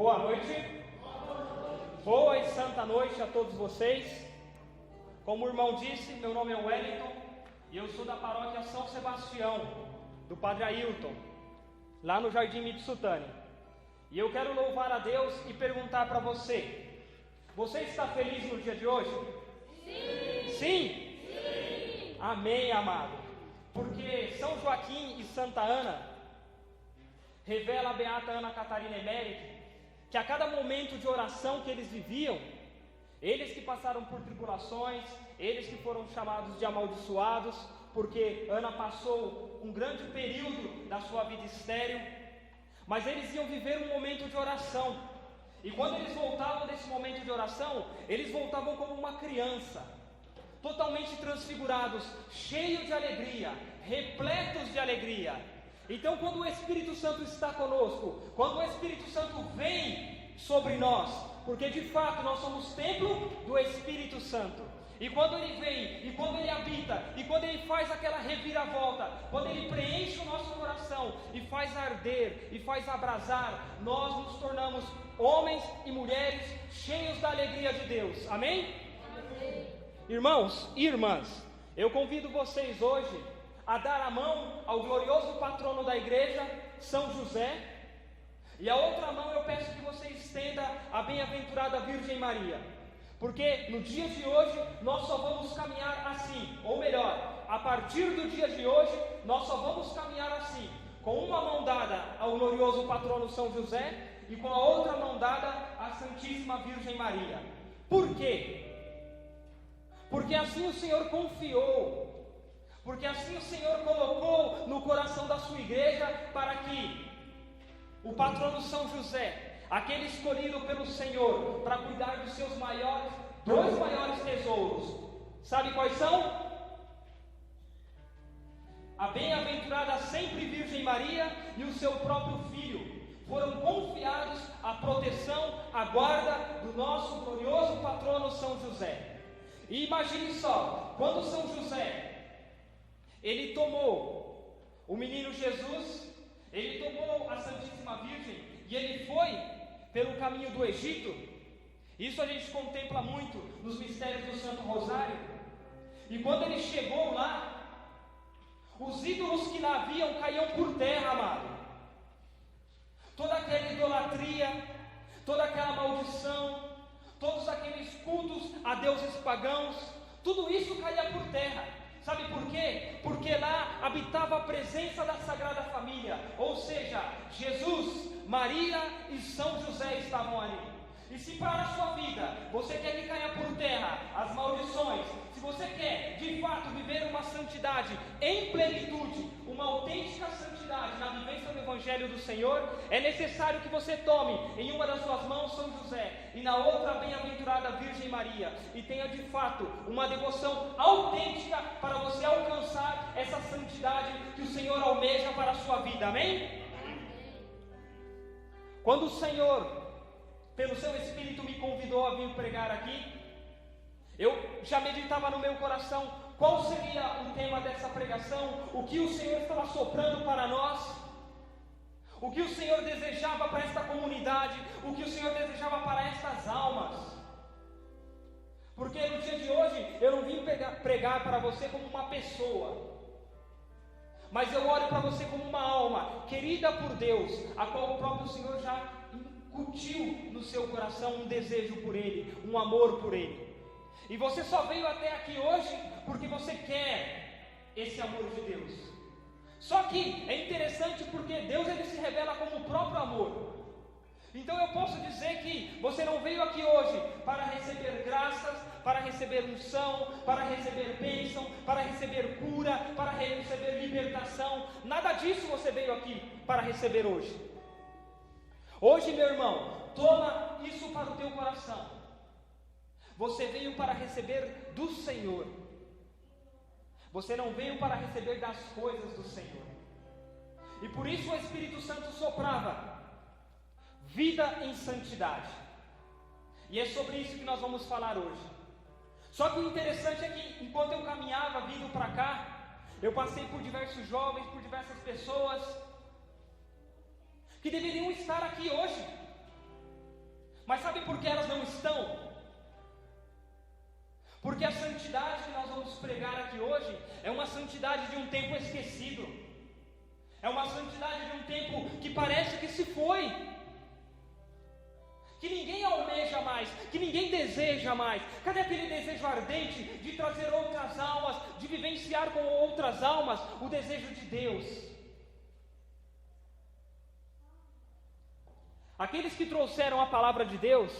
Boa noite. Boa e santa noite a todos vocês. Como o irmão disse, meu nome é Wellington e eu sou da paróquia São Sebastião, do Padre Ailton, lá no Jardim Mitsutani. E eu quero louvar a Deus e perguntar para você: você está feliz no dia de hoje? Sim! Sim? Sim! Amém, amado. Porque São Joaquim e Santa Ana revela a beata Ana Catarina Emérita que a cada momento de oração que eles viviam, eles que passaram por tribulações, eles que foram chamados de amaldiçoados, porque Ana passou um grande período da sua vida estéril, mas eles iam viver um momento de oração, e quando eles voltavam desse momento de oração, eles voltavam como uma criança, totalmente transfigurados, cheios de alegria, repletos de alegria. Então, quando o Espírito Santo está conosco, quando o Espírito Santo vem sobre nós, porque de fato nós somos templo do Espírito Santo, e quando ele vem, e quando ele habita, e quando ele faz aquela reviravolta, quando ele preenche o nosso coração, e faz arder, e faz abrasar, nós nos tornamos homens e mulheres cheios da alegria de Deus, amém? Amém. Irmãos e irmãs, eu convido vocês hoje a dar a mão ao glorioso patrono da igreja, São José, e a outra mão eu peço que você estenda a bem-aventurada Virgem Maria, porque no dia de hoje nós só vamos caminhar assim, ou melhor, a partir do dia de hoje nós só vamos caminhar assim, com uma mão dada ao glorioso patrono São José e com a outra mão dada à Santíssima Virgem Maria. Por quê? Porque assim o Senhor confiou, porque assim o Senhor colocou no coração da sua igreja, para que o patrono São José, aquele escolhido pelo Senhor para cuidar dos seus dois maiores tesouros, sabe quais são? A bem-aventurada sempre Virgem Maria e o seu próprio Filho foram confiados à proteção, à guarda do nosso glorioso patrono São José. E imagine só, quando São José ele tomou o menino Jesus, ele tomou a Santíssima Virgem e ele foi pelo caminho do Egito. Isso a gente contempla muito nos mistérios do Santo Rosário. E quando ele chegou lá, os ídolos que lá haviam caíam por terra, amado. Toda aquela idolatria, toda aquela maldição, todos aqueles cultos a deuses pagãos, tudo isso caía por terra. Sabe por quê? Porque lá habitava a presença da Sagrada Família, ou seja, Jesus, Maria e São José estavam ali. E se para a sua vida você quer que caia por terra as maldições, se você quer de fato viver uma santidade em plenitude, uma autêntica santidade na vivência do Evangelho do Senhor, é necessário que você tome em uma das suas mãos São José e na outra a bem-aventurada Virgem Maria, e tenha de fato uma devoção autêntica para você alcançar essa santidade que o Senhor almeja para a sua vida, amém? Quando o Senhor, pelo seu Espírito, me convidou a vir pregar aqui, eu já meditava no meu coração qual seria o tema dessa pregação, o que o Senhor estava soprando para nós, o que o Senhor desejava para esta comunidade, o que o Senhor desejava para estas almas. Porque no dia de hoje eu não vim pregar para você como uma pessoa, mas eu olho para você como uma alma querida por Deus, a qual o próprio Senhor já incutiu no seu coração um desejo por Ele, um amor por Ele. E você só veio até aqui hoje porque você quer esse amor de Deus. Só que é interessante porque Deus ele se revela como o próprio amor. Então eu posso dizer que você não veio aqui hoje para receber graças, para receber unção, para receber bênção, para receber cura, para receber libertação. Nada disso você veio aqui para receber hoje. Hoje, meu irmão, toma isso para o teu coração. Você veio para receber do Senhor. Você não veio para receber das coisas do Senhor. E por isso o Espírito Santo soprava vida em santidade. E é sobre isso que nós vamos falar hoje. Só que o interessante é que enquanto eu caminhava vindo para cá, eu passei por diversos jovens, por diversas pessoas que deveriam estar aqui hoje, Mas sabe por que elas não estão? Porque a santidade que nós vamos pregar aqui hoje é uma santidade de um tempo esquecido. É uma santidade de um tempo que parece que se foi, que ninguém almeja mais, que ninguém deseja mais. Cadê aquele desejo ardente de trazer outras almas, de vivenciar com outras almas o desejo de Deus? Aqueles que trouxeram a palavra de Deus,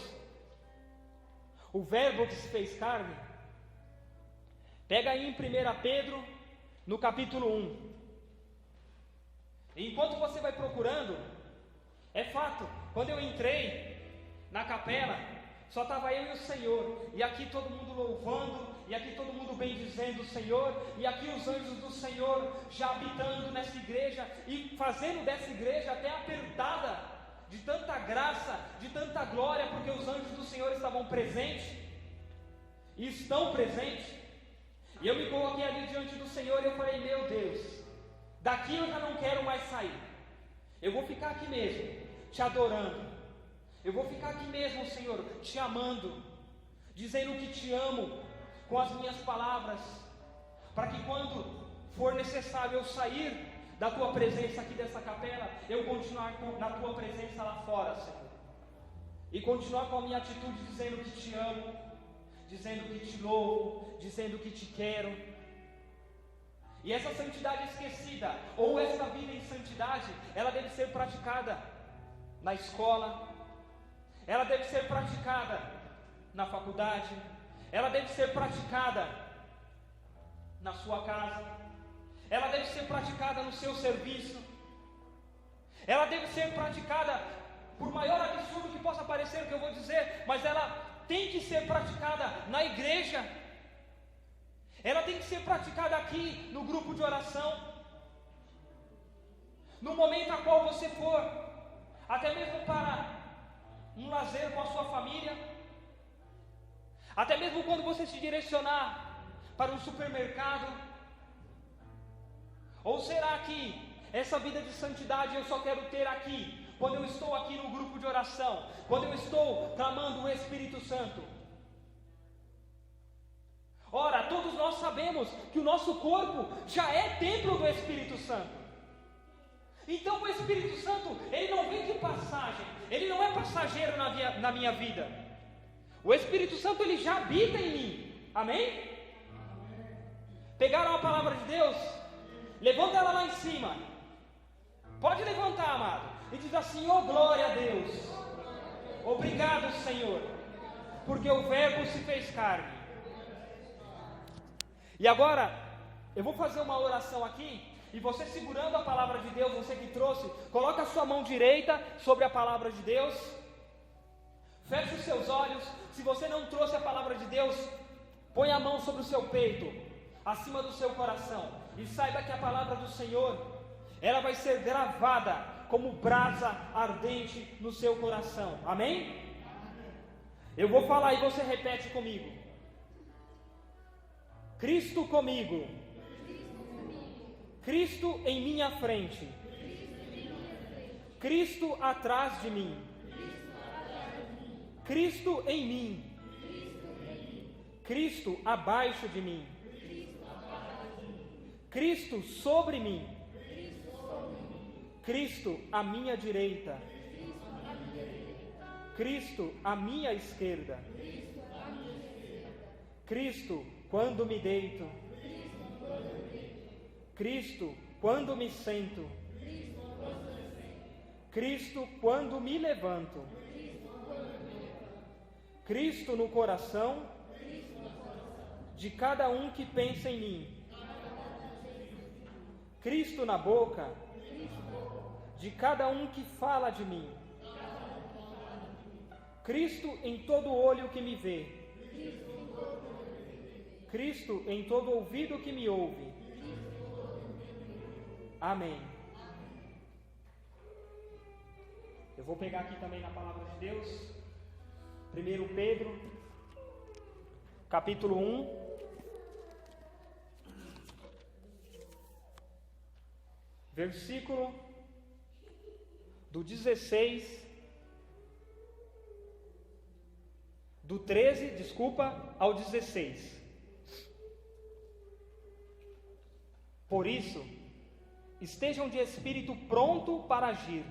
o verbo que se fez carne, pega aí em 1 Pedro, no capítulo 1. Enquanto você vai procurando, é fato, quando eu entrei na capela, só estava eu e o Senhor, e aqui todo mundo louvando, e aqui todo mundo bendizendo o Senhor, e aqui os anjos do Senhor já habitando nessa igreja, e fazendo dessa igreja até apertada, de tanta graça, de tanta glória, porque os anjos do Senhor estavam presentes, e estão presentes, e eu me coloquei ali diante do Senhor, e eu falei, meu Deus, daqui eu já não quero mais sair, eu vou ficar aqui mesmo, te adorando, eu vou ficar aqui mesmo, Senhor, te amando, dizendo que te amo, com as minhas palavras, para que quando for necessário eu sair da tua presença aqui dessa capela, eu continuar na tua presença lá fora, Senhor, e continuar com a minha atitude dizendo que te amo, dizendo que te louvo, dizendo que te quero. E essa santidade esquecida, ou essa vida em santidade, ela deve ser praticada na escola, ela deve ser praticada na faculdade, ela deve ser praticada na sua casa, ela deve ser praticada no seu serviço, ela deve ser praticada, por maior absurdo que possa parecer o que eu vou dizer, mas ela tem que ser praticada na igreja. Ela tem que ser praticada aqui no grupo de oração, no momento a qual você for, até mesmo para um lazer com a sua família, até mesmo quando você se direcionar para um supermercado. Ou será que essa vida de santidade eu só quero ter aqui, quando eu estou aqui no grupo de oração, quando eu estou clamando o Espírito Santo? Ora, todos nós sabemos que o nosso corpo já é templo do Espírito Santo. Então o Espírito Santo, ele não vem de passagem, ele não é passageiro na minha vida. O Espírito Santo, ele já habita em mim. Amém? Pegaram a palavra de Deus? Levanta ela lá em cima. Pode levantar, amado, e diz assim: oh glória a Deus, obrigado, Senhor, porque o verbo se fez carne. E agora, eu vou fazer uma oração aqui, e você segurando a palavra de Deus, você que trouxe, coloca a sua mão direita sobre a palavra de Deus, feche os seus olhos. Se você não trouxe a palavra de Deus, põe a mão sobre o seu peito, acima do seu coração, e saiba que a palavra do Senhor, ela vai ser gravada como brasa ardente no seu coração. Amém? Eu vou falar e você repete comigo. Cristo comigo, Cristo em minha frente, Cristo atrás de mim, Cristo em mim, Cristo abaixo de mim, Cristo sobre mim, Cristo à minha direita, Cristo à minha esquerda, Cristo quando me deito, Cristo quando me sento, Cristo quando me levanto, Cristo no coração de cada um que pensa em mim, Cristo na boca de cada um que fala de mim, Cristo em todo olho que me vê, Cristo em todo ouvido que me ouve. Amém. Eu vou pegar aqui também na palavra de Deus, 1 Pedro, capítulo 1, versículo do 16 do 13, ao 16. Por isso, estejam de espírito pronto para agir.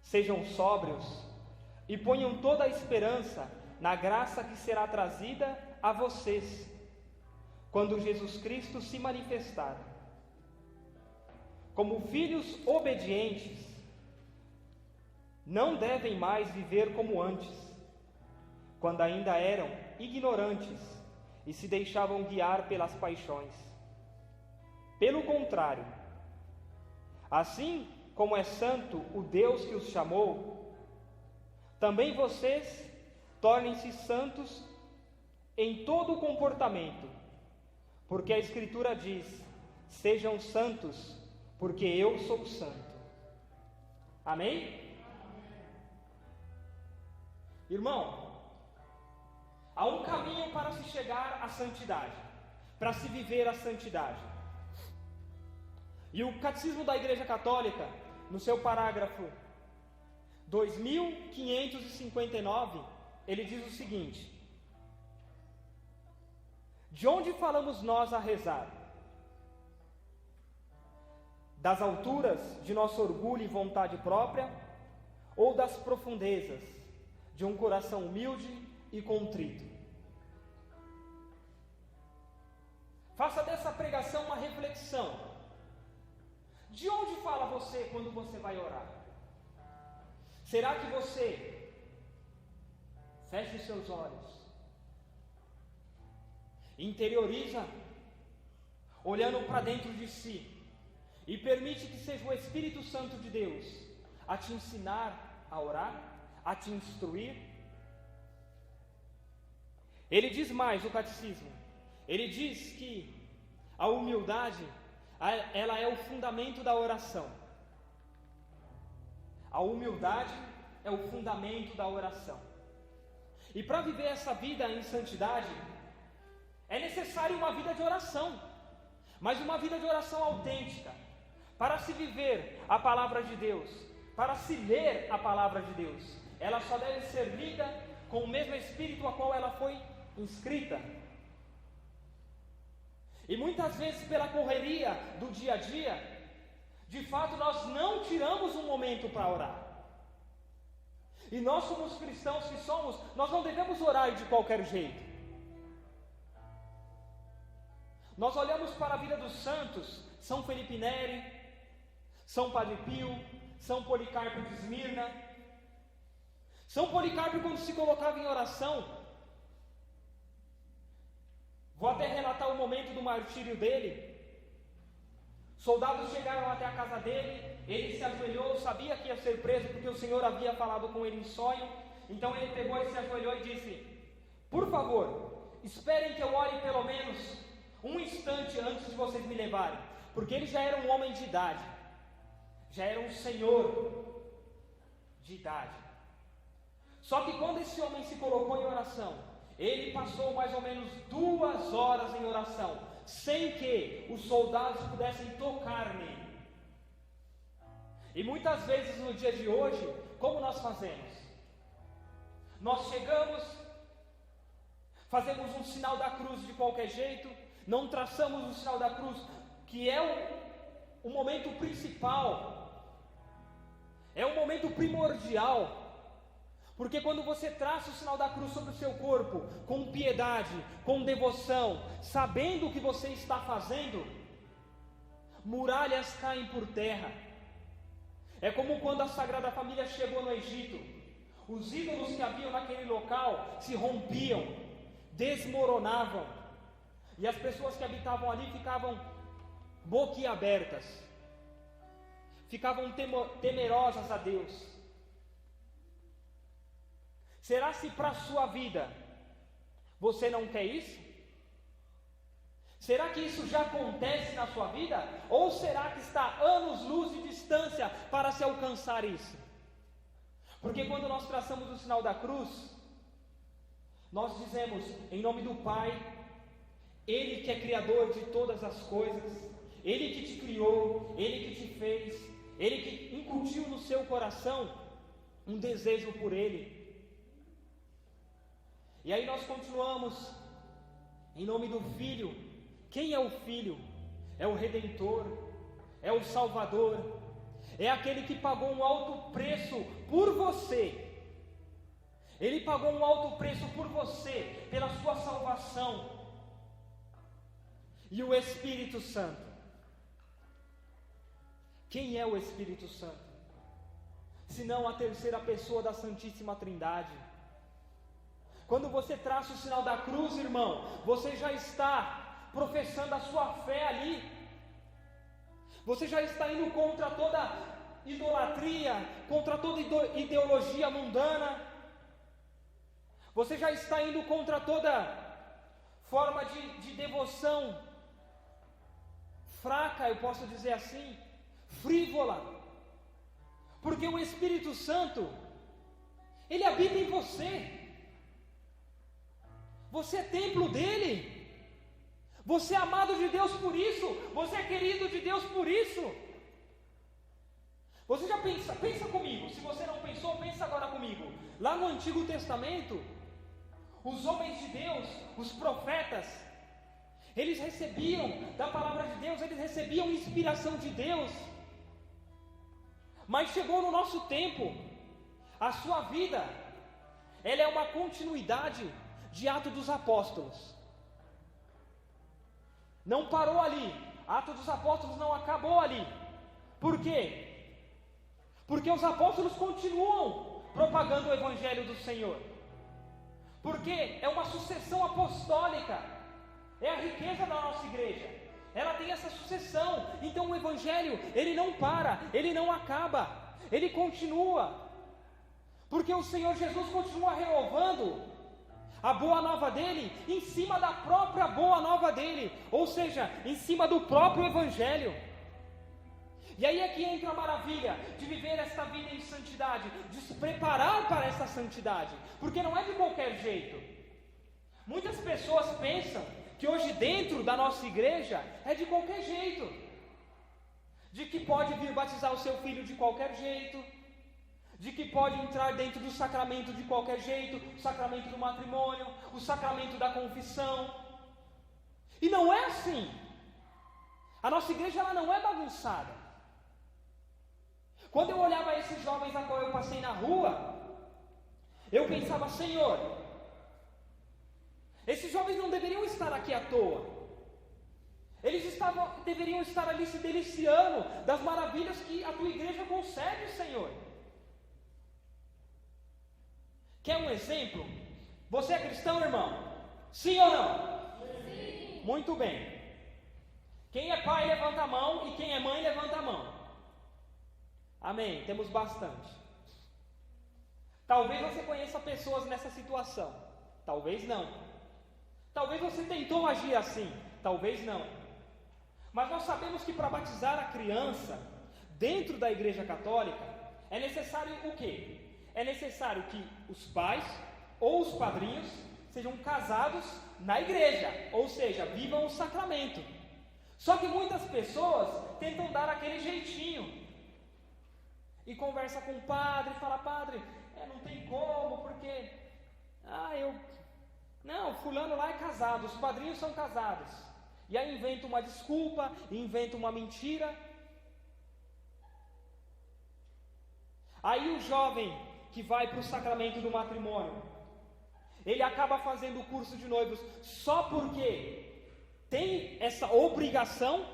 Sejam sóbrios e ponham toda a esperança na graça que será trazida a vocês, quando Jesus Cristo se manifestar. Como filhos obedientes, não devem mais viver como antes, quando ainda eram ignorantes e se deixavam guiar pelas paixões. Pelo contrário, assim como é santo o Deus que os chamou, também vocês tornem-se santos em todo o comportamento, porque a Escritura diz: sejam santos, porque eu sou santo. Amém? Irmão, há um caminho para se chegar à santidade, para se viver a santidade. E o Catecismo da Igreja Católica, no seu parágrafo 2559, ele diz o seguinte: de onde falamos nós a rezar? Das alturas de nosso orgulho e vontade própria, ou das profundezas de um coração humilde e contrito? Faça dessa pregação uma reflexão. De onde fala você quando você vai orar? Será que você fecha os seus olhos, interioriza, olhando para dentro de si, e permite que seja o Espírito Santo de Deus a te ensinar a orar, a te instruir? Ele diz mais, o Catecismo, ele diz que a humildade, ela é o fundamento da oração. A humildade é o fundamento da oração. E para viver essa vida em santidade, é necessário uma vida de oração, mas uma vida de oração autêntica. Para se viver a palavra de Deus, para se ler a palavra de Deus, ela só deve ser lida com o mesmo espírito a qual ela foi inscrita. E muitas vezes, pela correria do dia a dia, de fato nós não tiramos um momento para orar. E nós somos cristãos que somos, nós não devemos orar de qualquer jeito. Nós olhamos para a vida dos santos, São Felipe Neri, São Padre Pio, São Policarpo de Esmirna. São Policarpo, quando se colocava em oração, vou até relatar o momento do martírio dele. Soldados chegaram até a casa dele, ele se ajoelhou, sabia que ia ser preso porque o Senhor havia falado com ele em sonho. Então ele pegou e se ajoelhou e disse: por favor, esperem que eu ore pelo menos um instante antes de vocês me levarem, porque ele já era um homem de idade, já era um senhor de idade. Só que quando esse homem se colocou em oração, ele passou mais ou menos 2 horas em oração, sem que os soldados pudessem tocar nele. E muitas vezes no dia de hoje, como nós fazemos? Nós chegamos, fazemos um sinal da cruz de qualquer jeito, não traçamos o sinal da cruz, que é o momento principal, é o momento primordial. Porque quando você traça o sinal da cruz sobre o seu corpo, com piedade, com devoção, sabendo o que você está fazendo, muralhas caem por terra. É como quando a Sagrada Família chegou no Egito, os ídolos que haviam naquele local se rompiam, desmoronavam, e as pessoas que habitavam ali ficavam boquiabertas, ficavam temerosas a Deus. Será se para a sua vida você não quer isso? Será que isso já acontece na sua vida? Ou será que está anos-luz de distância para se alcançar isso? Porque quando nós traçamos o sinal da cruz, nós dizemos, em nome do Pai, Ele que é Criador de todas as coisas, Ele que te criou, Ele que te fez, Ele que incutiu no seu coração um desejo por Ele. E aí nós continuamos, em nome do Filho. Quem é o Filho? É o Redentor, é o Salvador, é aquele que pagou um alto preço por você. Ele pagou um alto preço por você, pela sua salvação. E o Espírito Santo. Quem é o Espírito Santo? Senão a terceira pessoa da Santíssima Trindade. Quando você traça o sinal da cruz, irmão, você já está professando a sua fé ali. Você já está indo contra toda idolatria, contra toda ideologia mundana. Você já está indo contra toda forma de devoção fraca, eu posso dizer assim, frívola. Porque o Espírito Santo, ele habita em você. Você é templo dele. Você é amado de Deus por isso. Você é querido de Deus por isso. Você já pensa comigo. Se você não pensou, pensa agora comigo. Lá no Antigo Testamento, os homens de Deus, os profetas, eles recebiam da palavra de Deus, eles recebiam inspiração de Deus. Mas chegou no nosso tempo, a sua vida, ela é uma continuidade de Atos dos Apóstolos. Não parou ali, Atos dos Apóstolos não acabou ali. Por quê? Porque os apóstolos continuam propagando o Evangelho do Senhor. Porque é uma sucessão apostólica, é a riqueza da nossa igreja. Ela tem essa sucessão. Então o Evangelho, ele não para, ele não acaba, ele continua. Porque o Senhor Jesus continua renovando a boa nova dele em cima da própria boa nova dele, ou seja, em cima do próprio Evangelho. E aí é que entra a maravilha de viver esta vida em santidade, de se preparar para essa santidade, porque não é de qualquer jeito. Muitas pessoas pensam que hoje dentro da nossa igreja é de qualquer jeito, de que pode vir batizar o seu filho de qualquer jeito, de que pode entrar dentro do sacramento de qualquer jeito, o sacramento do matrimônio, o sacramento da confissão. E não é assim. A nossa igreja ela não é bagunçada. Quando eu olhava esses jovens a qual eu passei na rua, eu pensava, Senhor, esses jovens não deveriam estar aqui à toa. Eles deveriam estar ali se deliciando das maravilhas que a tua igreja concede, Senhor. Quer um exemplo? Você é cristão, irmão? Sim ou não? Sim. Muito bem. Quem é pai, levanta a mão. E quem é mãe, levanta a mão. Amém, temos bastante. Talvez você conheça pessoas nessa situação. Talvez não. Talvez você tentou agir assim. Talvez não. Mas nós sabemos que para batizar a criança dentro da igreja católica é necessário o quê? É necessário que os pais ou os padrinhos sejam casados na igreja, ou seja, vivam o sacramento. Só que muitas pessoas tentam dar aquele jeitinho e conversa com o padre, fala, padre, não tem como, porque não, fulano lá é casado, os padrinhos são casados. E aí inventa uma desculpa, inventa uma mentira. Aí o jovem que vai para o sacramento do matrimônio, ele acaba fazendo o curso de noivos só porque tem essa obrigação,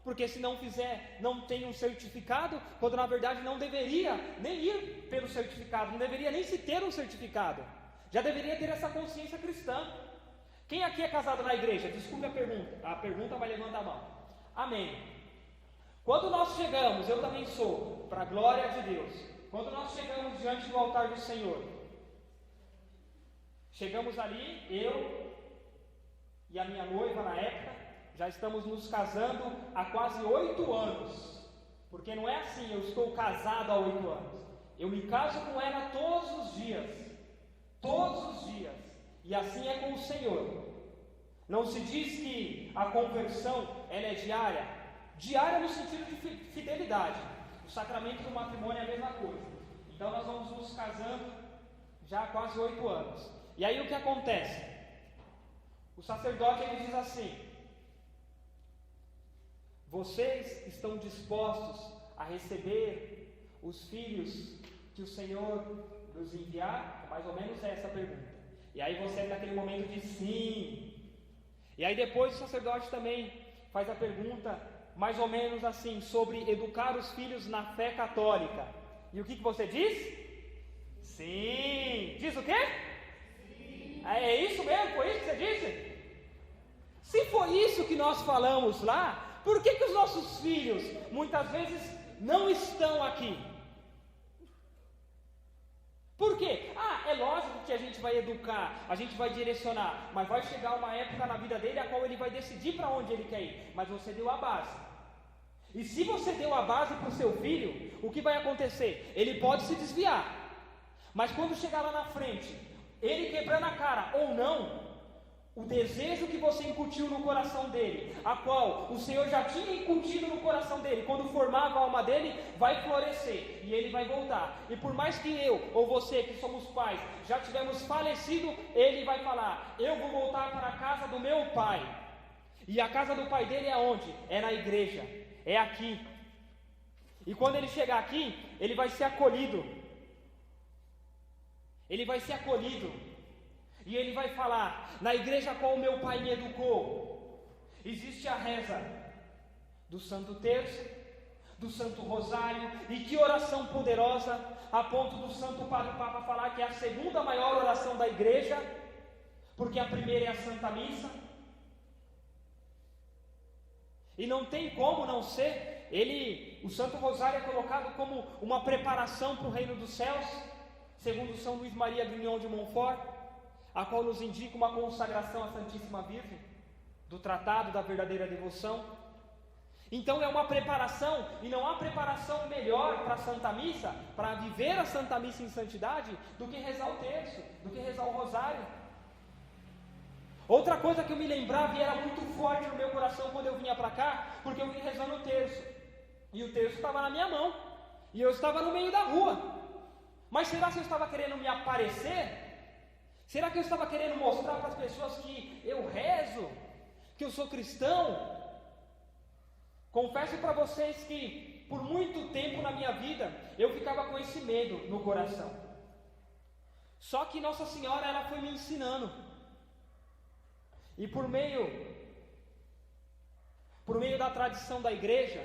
porque se não fizer, não tem um certificado, quando na verdade não deveria nem ir pelo certificado, não deveria nem se ter um certificado, já deveria ter essa consciência cristã. Quem aqui é casado na igreja? Desculpe a pergunta vai levantar a mão. Amém. Quando nós chegamos, eu também sou, para a glória de Deus, quando nós chegamos diante do altar do Senhor, chegamos ali, eu e a minha noiva na época, já estamos nos casando há quase 8 anos, porque não é assim, eu estou casado há 8 anos, eu me caso com ela todos os dias, e assim é com o Senhor. Não se diz que a conversão ela é diária no sentido de fidelidade. O sacramento do matrimônio é a mesma coisa. Então nós vamos nos casando já há quase 8 anos. E aí o que acontece? O sacerdote ele diz assim: vocês estão dispostos a receber os filhos que o Senhor nos enviar? Mais ou menos é essa a pergunta. E aí você naquele momento diz sim. E aí depois o sacerdote também faz a pergunta mais ou menos assim, sobre educar os filhos na fé católica. E o que você diz? Sim. Diz o quê? Sim. É isso mesmo? Foi isso que você disse? Se foi isso que nós falamos lá, por que os nossos filhos muitas vezes não estão aqui? Por quê? É lógico que a gente vai educar, a gente vai direcionar, mas vai chegar uma época na vida dele a qual ele vai decidir para onde ele quer ir. Mas você deu a base. E se você deu a base para o seu filho, o que vai acontecer? Ele pode se desviar, mas quando chegar lá na frente, ele quebrando a cara ou não, o desejo que você incutiu no coração dele, a qual o Senhor já tinha incutido no coração dele, quando formava a alma dele, vai florescer e ele vai voltar. E por mais que eu ou você que somos pais já tivermos falecido, ele vai falar: eu vou voltar para a casa do meu pai. E a casa do pai dele é onde? É na igreja, é aqui. E quando ele chegar aqui, ele vai ser acolhido. Ele vai ser acolhido. E ele vai falar: na igreja a qual o meu pai me educou, existe a reza do Santo Terço, do Santo Rosário, e que oração poderosa, a ponto do Santo Padre Papa falar que é a segunda maior oração da igreja, porque a primeira é a Santa Missa. E não tem como não ser, o Santo Rosário é colocado como uma preparação para o reino dos céus, segundo São Luís Maria Grignon de Montfort, a qual nos indica uma consagração à Santíssima Virgem, do Tratado da Verdadeira Devoção. Então é uma preparação, e não há preparação melhor para a Santa Missa, para viver a Santa Missa em santidade, do que rezar o terço, do que rezar o rosário. Outra coisa que eu me lembrava e era muito forte no meu coração quando eu vinha para cá, porque eu vim rezando o terço, e o terço estava na minha mão, e eu estava no meio da rua. Mas será que eu estava querendo me aparecer? Será que eu estava querendo mostrar para as pessoas que eu rezo, que eu sou cristão? Confesso para vocês que por muito tempo na minha vida eu ficava com esse medo no coração. Só que Nossa Senhora ela foi me ensinando. E por meio da tradição da igreja,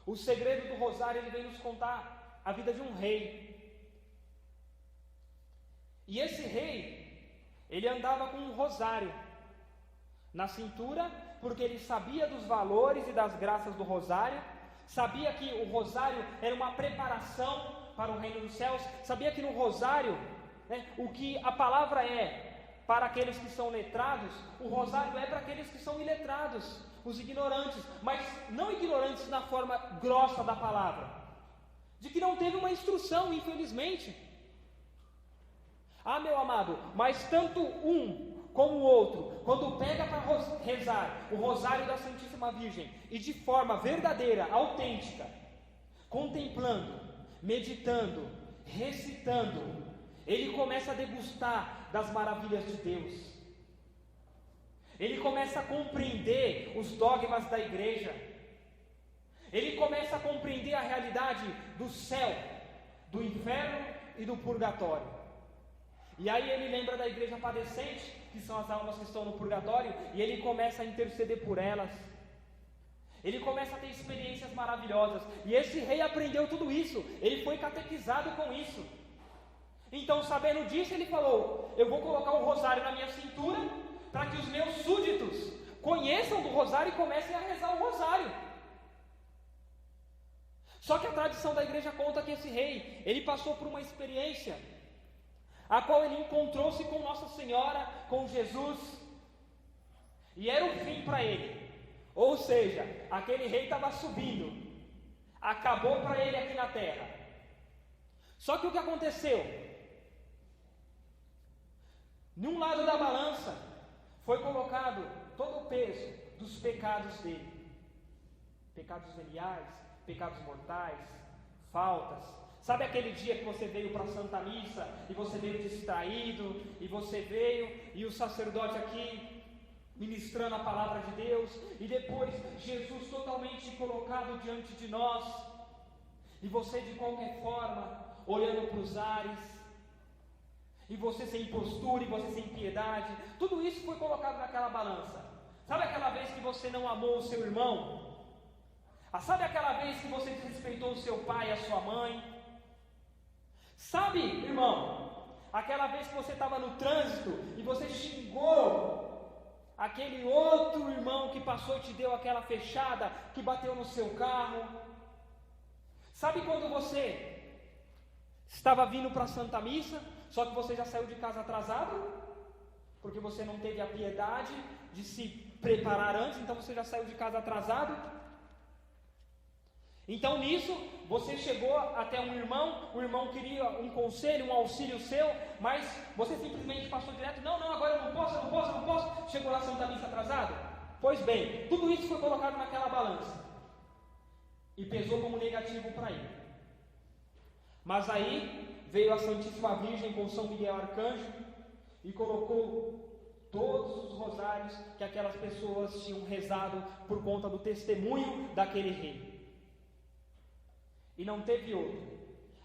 o segredo do rosário ele vem nos contar a vida de um rei. E esse rei, ele andava com um rosário na cintura, porque ele sabia dos valores e das graças do rosário, sabia que o rosário era uma preparação para o reino dos céus, sabia que no rosário, o que a palavra é para aqueles que são letrados, o rosário é para aqueles que são iletrados, os ignorantes, mas não ignorantes na forma grossa da palavra, de que não teve uma instrução, infelizmente. Meu amado, mas tanto um como o outro, quando pega para rezar o rosário da Santíssima Virgem, e de forma verdadeira, autêntica, contemplando, meditando, recitando, ele começa a degustar das maravilhas de Deus. Ele começa a compreender os dogmas da igreja. Ele começa a compreender a realidade do céu, do inferno e do purgatório. E aí ele lembra da igreja padecente, que são as almas que estão no purgatório, e ele começa a interceder por elas. Ele começa a ter experiências maravilhosas. E esse rei aprendeu tudo isso. Ele foi catequizado com isso. Então, sabendo disso, ele falou: eu vou colocar o rosário na minha cintura, para que os meus súditos conheçam do rosário e comecem a rezar o rosário. Só que a tradição da igreja conta que esse rei, ele passou por uma experiência, a qual ele encontrou-se com Nossa Senhora, com Jesus, e era o fim para ele. Ou seja, aquele rei estava subindo, acabou para ele aqui na terra. Só que o que aconteceu? Num lado da balança foi colocado todo o peso dos pecados dele, pecados veniais, pecados mortais, faltas, Sabe aquele dia que você veio para a Santa Missa e você veio distraído, e você veio e o sacerdote aqui ministrando a palavra de Deus, e depois Jesus totalmente colocado diante de nós, e você de qualquer forma olhando para os ares, e você sem postura, e você sem piedade, tudo isso foi colocado naquela balança. Sabe aquela vez que você não amou o seu irmão? Sabe aquela vez que você desrespeitou o seu pai e a sua mãe? Sabe, irmão, aquela vez que você estava no trânsito e você xingou aquele outro irmão que passou e te deu aquela fechada, que bateu no seu carro? Sabe quando você estava vindo para a Santa Missa, só que você já saiu de casa atrasado, porque você não teve a piedade de se preparar antes, então você já saiu de casa atrasado? Então nisso, você chegou até um irmão, o irmão queria um conselho, um auxílio seu, mas você simplesmente passou direto, não, agora eu não posso, chegou lá Santa Missa atrasado? Pois bem, tudo isso foi colocado naquela balança, e pesou como negativo para ele. Mas aí, veio a Santíssima Virgem com São Miguel Arcanjo, e colocou todos os rosários que aquelas pessoas tinham rezado por conta do testemunho daquele rei. E não teve outro.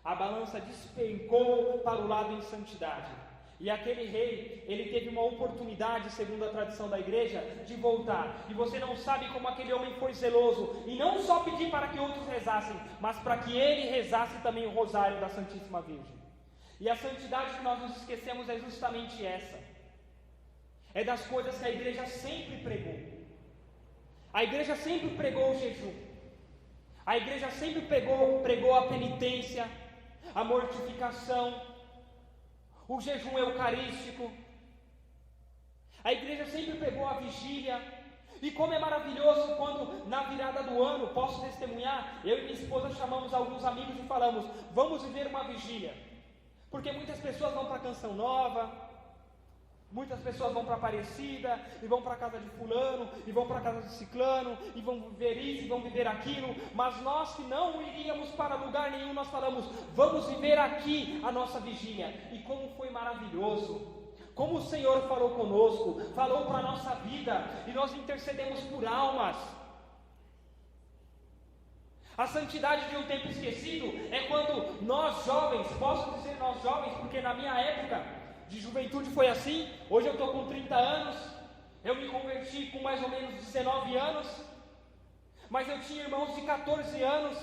A balança despencou para o lado em santidade. E aquele rei, ele teve uma oportunidade, segundo a tradição da igreja, de voltar. E você não sabe como aquele homem foi zeloso. E não só pedir para que outros rezassem, mas para que ele rezasse também o rosário da Santíssima Virgem. E a santidade que nós nos esquecemos é justamente essa. É das coisas que a igreja sempre pregou. A igreja sempre pregou o jejum. A igreja sempre pregou a penitência, a mortificação, o jejum eucarístico. A igreja sempre pregou a vigília. E como é maravilhoso quando na virada do ano, posso testemunhar, eu e minha esposa chamamos alguns amigos e falamos, vamos viver uma vigília. Porque muitas pessoas vão para a Canção Nova, muitas pessoas vão para Aparecida, e vão para a casa de fulano, e vão para a casa de ciclano, e vão viver isso, e vão viver aquilo, mas nós que não iríamos para lugar nenhum, nós falamos, vamos viver aqui a nossa vigília. E como foi maravilhoso, como o Senhor falou conosco, falou para a nossa vida, e nós intercedemos por almas. A santidade de um tempo esquecido é quando nós jovens, posso dizer nós jovens, porque na minha época de juventude foi assim, hoje eu estou com 30 anos, eu me converti com mais ou menos 19 anos, mas eu tinha irmãos de 14 anos,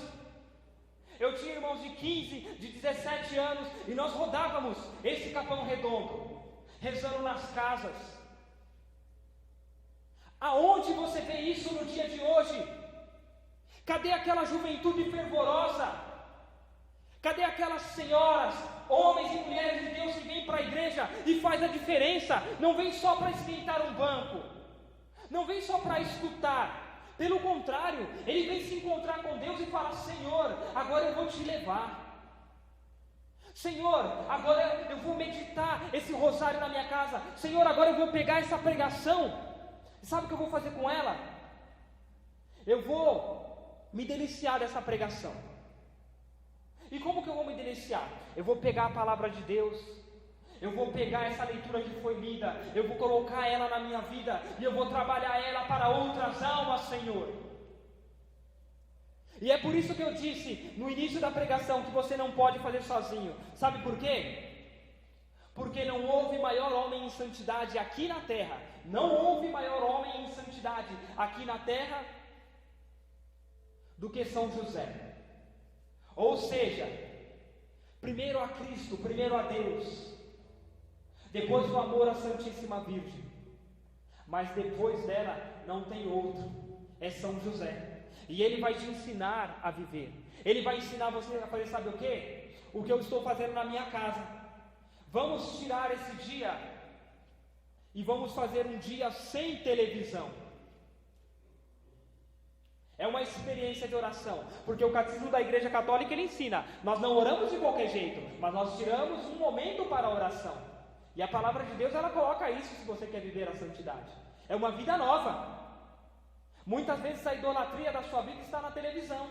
eu tinha irmãos de 15, de 17 anos, e nós rodávamos esse Capão Redondo, rezando nas casas. Aonde você vê isso no dia de hoje? Cadê aquela juventude fervorosa? Cadê aquelas senhoras, homens e mulheres de Deus que vêm para a igreja e faz a diferença? Não vem só para esquentar um banco, não vem só para escutar, pelo contrário, ele vem se encontrar com Deus e fala, Senhor, agora eu vou te levar. Senhor, agora eu vou meditar esse rosário na minha casa. Senhor, agora eu vou pegar essa pregação, sabe o que eu vou fazer com ela? Eu vou me deliciar dessa pregação. E como que eu vou me deliciar? Eu vou pegar a palavra de Deus, eu vou pegar essa leitura que foi lida, eu vou colocar ela na minha vida, e eu vou trabalhar ela para outras almas, Senhor. E é por isso que eu disse no início da pregação que você não pode fazer sozinho. Sabe por quê? Porque não houve maior homem em santidade aqui na terra. Não houve maior homem em santidade aqui na terra do que São José. Ou seja, primeiro a Cristo, primeiro a Deus, depois o amor à Santíssima Virgem, mas depois dela não tem outro, é São José. E ele vai te ensinar a viver, ele vai ensinar você a fazer, sabe o quê? O que eu estou fazendo na minha casa. Vamos tirar esse dia e vamos fazer um dia sem televisão. É uma experiência de oração, porque o catecismo da Igreja Católica ele ensina, nós não oramos de qualquer jeito, mas nós tiramos um momento para a oração. E a palavra de Deus ela coloca isso se você quer viver a santidade. É uma vida nova. Muitas vezes a idolatria da sua vida está na televisão,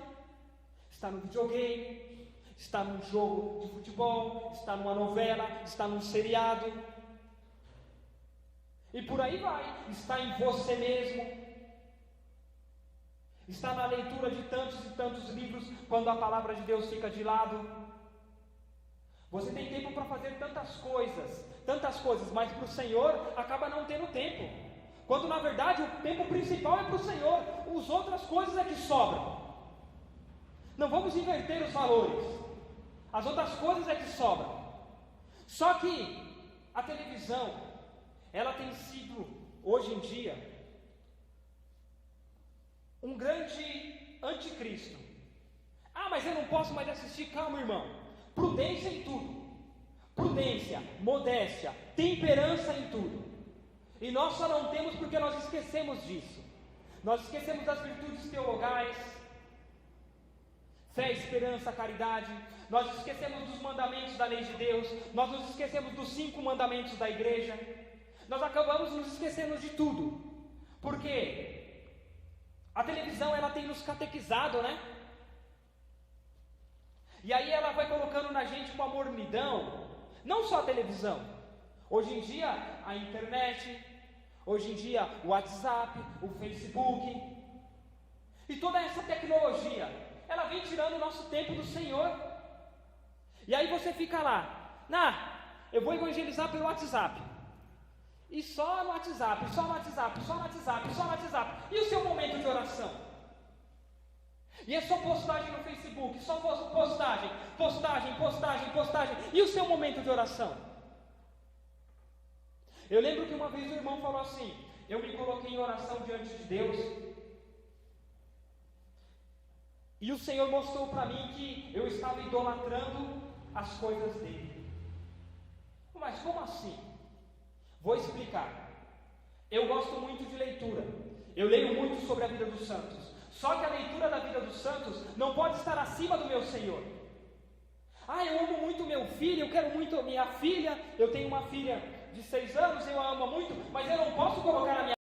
está no videogame, está num jogo de futebol, está numa novela, está num seriado. E por aí vai, está em você mesmo. Está na leitura de tantos e tantos livros, quando a palavra de Deus fica de lado. Você tem tempo para fazer tantas coisas, mas para o Senhor acaba não tendo tempo. Quando na verdade o tempo principal é para o Senhor, as outras coisas é que sobram. Não vamos inverter os valores, as outras coisas é que sobram. Só que a televisão, ela tem sido, hoje em dia, um grande anticristo. Mas eu não posso mais assistir. Calma, irmão. Prudência em tudo. Prudência, modéstia, temperança em tudo. E nós só não temos porque nós esquecemos disso. Nós esquecemos das virtudes teologais, fé, esperança, caridade. Nós esquecemos dos mandamentos da lei de Deus. Nós nos esquecemos dos 5 mandamentos da igreja. Nós acabamos nos esquecendo de tudo. Por quê? A televisão, ela tem nos catequizado, né? E aí ela vai colocando na gente uma mornidão. Não só a televisão. Hoje em dia, a internet. Hoje em dia, o WhatsApp, o Facebook. E toda essa tecnologia, ela vem tirando o nosso tempo do Senhor. E aí você fica lá. Eu vou evangelizar pelo WhatsApp. E só no WhatsApp, só no WhatsApp, só no WhatsApp, só no WhatsApp. E o seu momento de oração? E é só postagem no Facebook, só postagem. E o seu momento de oração? Eu lembro que uma vez o irmão falou assim: eu me coloquei em oração diante de Deus, e o Senhor mostrou para mim que eu estava idolatrando as coisas dele. Mas como assim? Vou explicar. Eu gosto muito de leitura. Eu leio muito sobre a vida dos santos. Só que a leitura da vida dos santos não pode estar acima do meu Senhor. Eu amo muito meu filho, eu quero muito a minha filha. Eu tenho uma filha de 6 anos, eu a amo muito, mas eu não posso colocar a minha